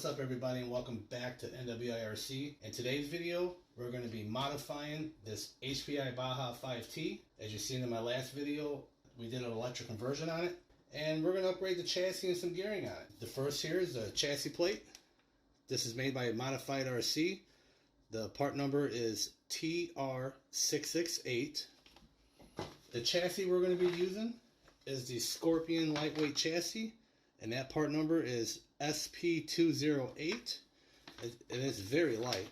what's up everybody, and welcome back to NWIRC. In today's video, we're going to be modifying this HPI Baja 5T. As you've seen in my last video, we did an electric conversion on it, and we're going to upgrade the chassis and some gearing on it. The first here is the chassis plate. This is made by Modified RC. The part number is TR668. The chassis we're going to be using is the Scorpion lightweight chassis, and that part number is SP208. And it's very light.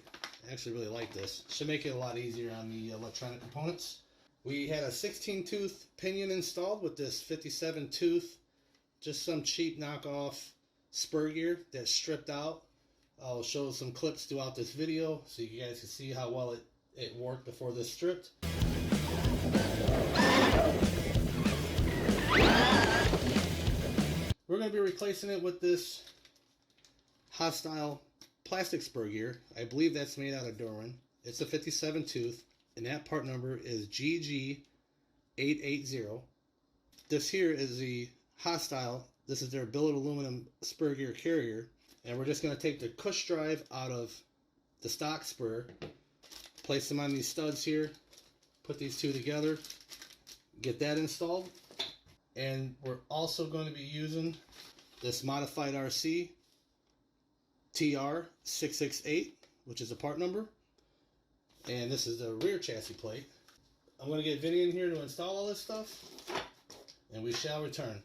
I actually really like this. Should make it a lot easier on the electronic components. We had a 16-tooth pinion installed with this 57-tooth, just some cheap knockoff spur gear that's stripped out. I'll show some clips throughout this video so you guys can see how well it worked before this stripped. We're going to be replacing it with this hostile plastic spur gear. I believe that's made out of Ezrun. It's a 57 tooth, and that part number is GG880. This here is the hostile. This is their billet aluminum spur gear carrier, and we're just going to take the cush drive out of the stock spur, place them on these studs here, put these two together, get that installed. And we're also going to be using this Modified RC TR668, which is a part number. And this is the rear chassis plate. I'm going to get Vinny in here to install all this stuff, and we shall return.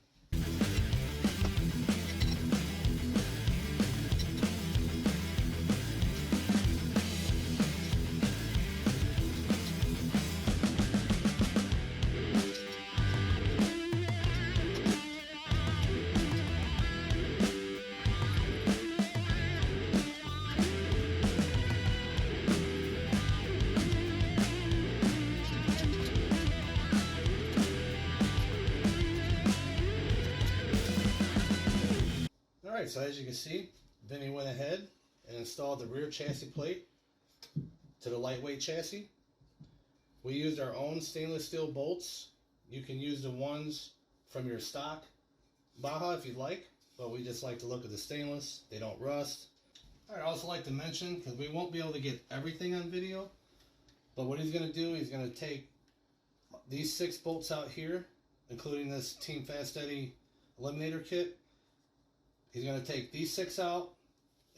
Alright, so as you can see, Vinny went ahead and installed the rear chassis plate to the lightweight chassis. We used our own stainless steel bolts. You can use the ones from your stock Baja if you'd like, but we just like to look at the stainless. They don't rust. Alright, I'd also like to mention, because we won't be able to get everything on video, but what he's going to do, he's going to take these 6 bolts out here, including this Team Fast Eddie eliminator kit. He's going to take these 6 out,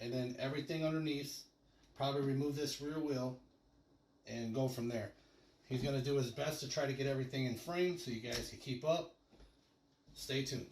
and then everything underneath, probably remove this rear wheel, and go from there. He's going to do his best to try to get everything in frame so you guys can keep up. Stay tuned.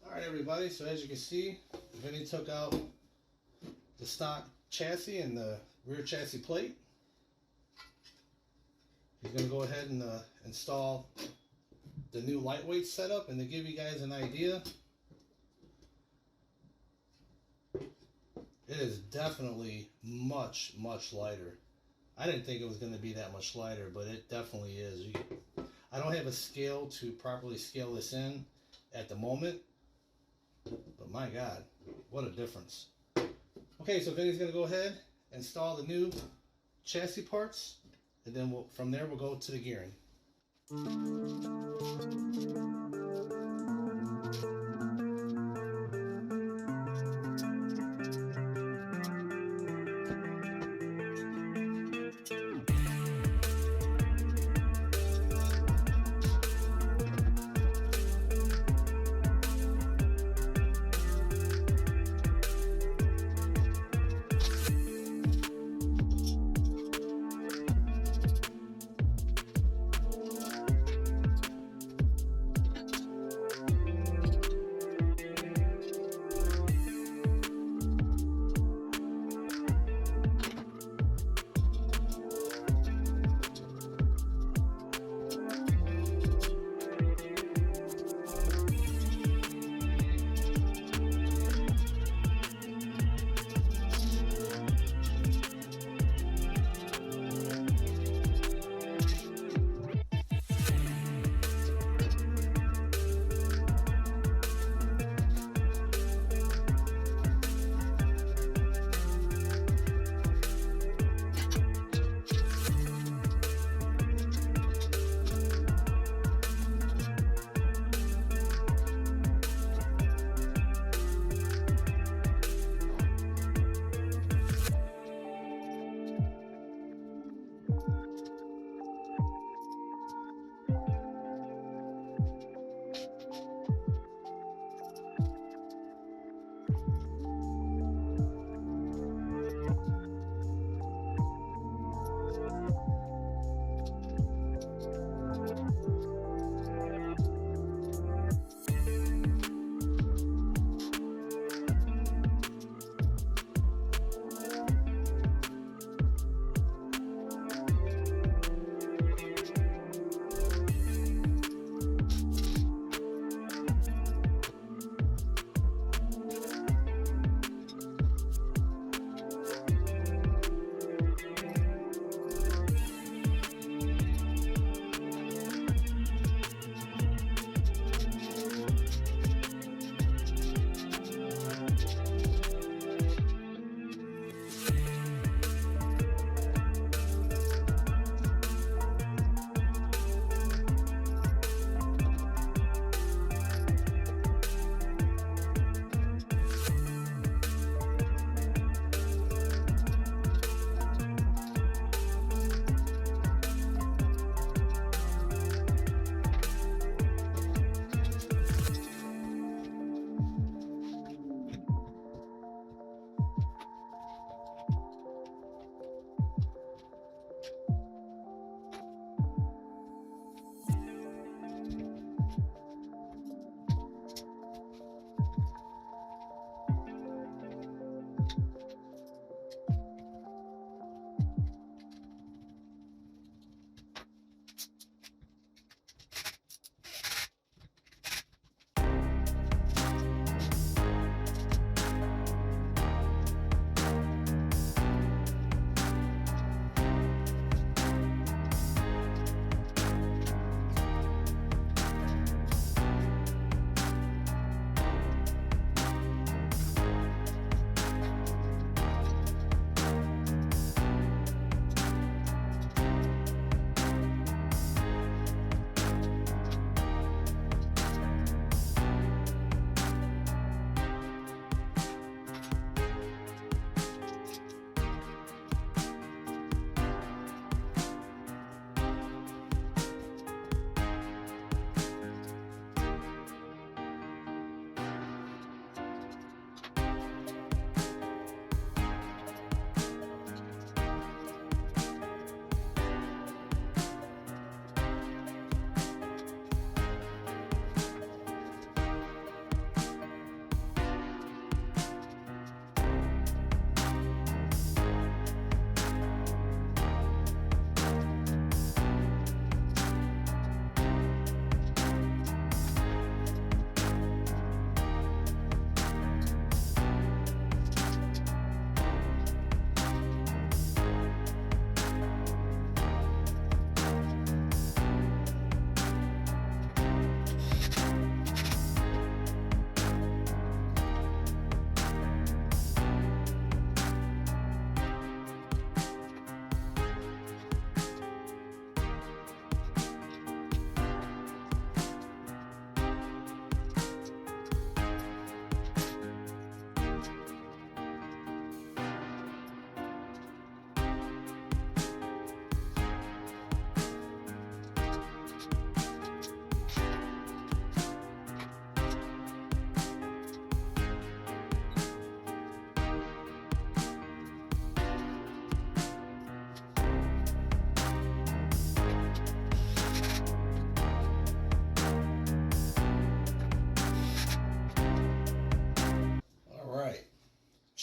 Alright everybody, so as you can see, Vinny took out the stock chassis and the rear chassis plate. He's going to go ahead and install the new lightweight setup, and to give you guys an idea, it is definitely much lighter. I didn't think it was going to be that much lighter, but it definitely is. I I don't have a scale to properly scale this in at the moment, but my God, what a difference. Okay, so Vinny's gonna go ahead and install the new chassis parts, and then from there we'll go to the gearing.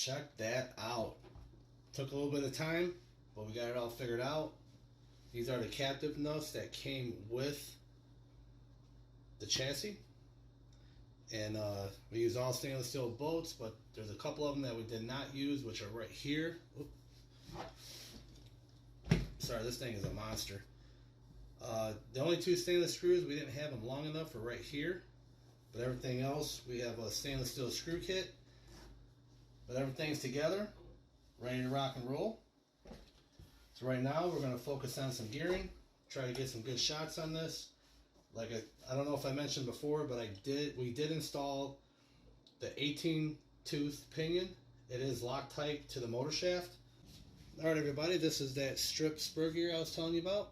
check that out. Took a little bit of time, but we got it all figured out. These are the captive nuts that came with the chassis. And we use all stainless steel bolts, but there's a couple of them that we did not use, which are right here. Oop. Sorry, this thing is a monster. The only two stainless screws, we didn't have them long enough for right here. But everything else, we have a stainless steel screw kit. But everything's together, ready to rock and roll. So right now, we're going to focus on some gearing, try to get some good shots on this. Like I don't know if I mentioned before, but we did install the 18-tooth pinion. It is Loctite to the motor shaft. Alright everybody, this is that strip spur gear I was telling you about.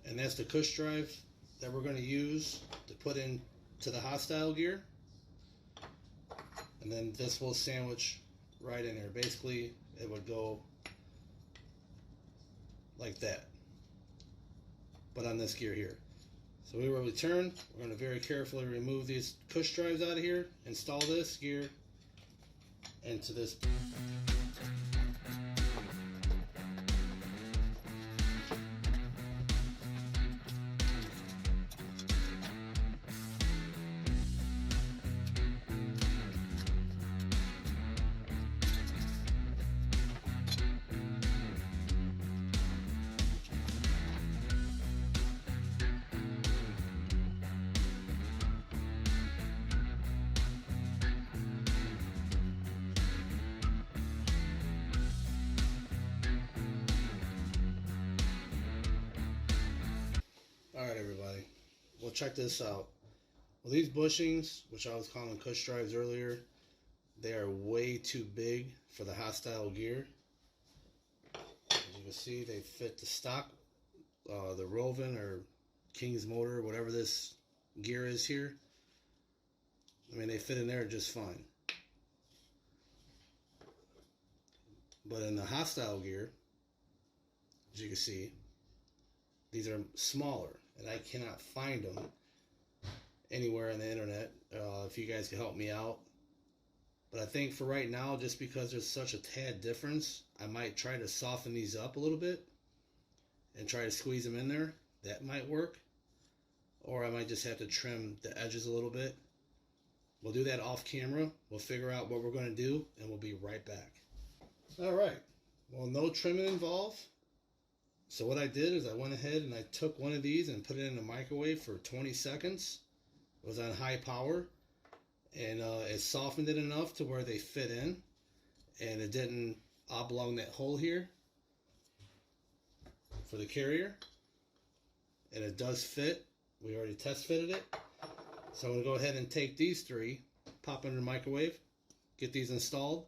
And that's the cush drive that we're going to use to put into the hostile gear. And then this will sandwich right in there. Basically, it would go like that, but on this gear here. So we will return. We're going to very carefully remove these push drives out of here, install this gear into this. Alright everybody, well check this out. Well, these bushings, which I was calling cush drives earlier, they are way too big for the hostile gear. As you can see, they fit the stock, the Rovan or King's motor, whatever this gear is here. I mean, they fit in there just fine. But in the hostile gear, as you can see, these are smaller, and I cannot find them anywhere on the internet. If you guys can help me out. But I think for right now, just because there's such a tad difference, I might try to soften these up a little bit and try to squeeze them in there. That might work. Or I might just have to trim the edges a little bit. We'll do that off camera. We'll figure out what we're going to do, and we'll be right back. Alright, well, no trimming involved. So what I did is I went ahead and I took one of these and put it in the microwave for 20 seconds. It was on high power, and it softened it enough to where they fit in, and it didn't oblong that hole here for the carrier, and it does fit. We already test fitted it. So I'm going to go ahead and take these three, pop them in the microwave, get these installed,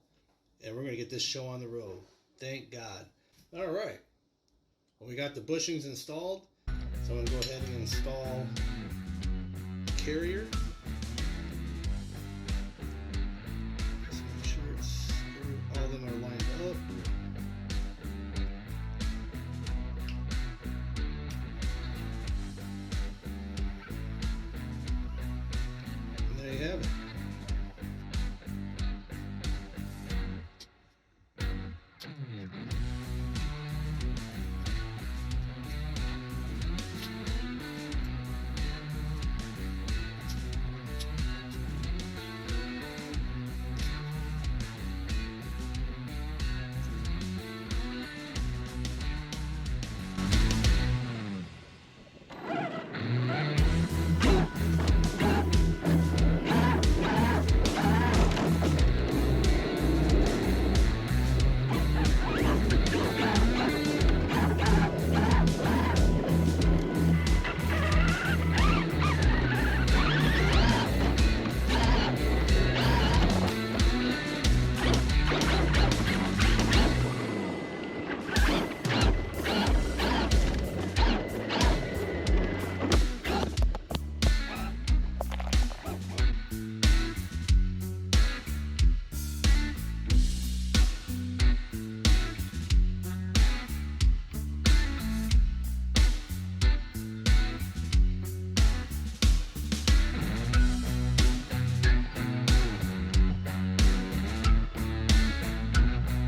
and we're going to get this show on the road. Thank God. Alright. Well, we got the bushings installed, so I'm going to go ahead and install the carrier. Just make sure all of them are lined up. And there you have it.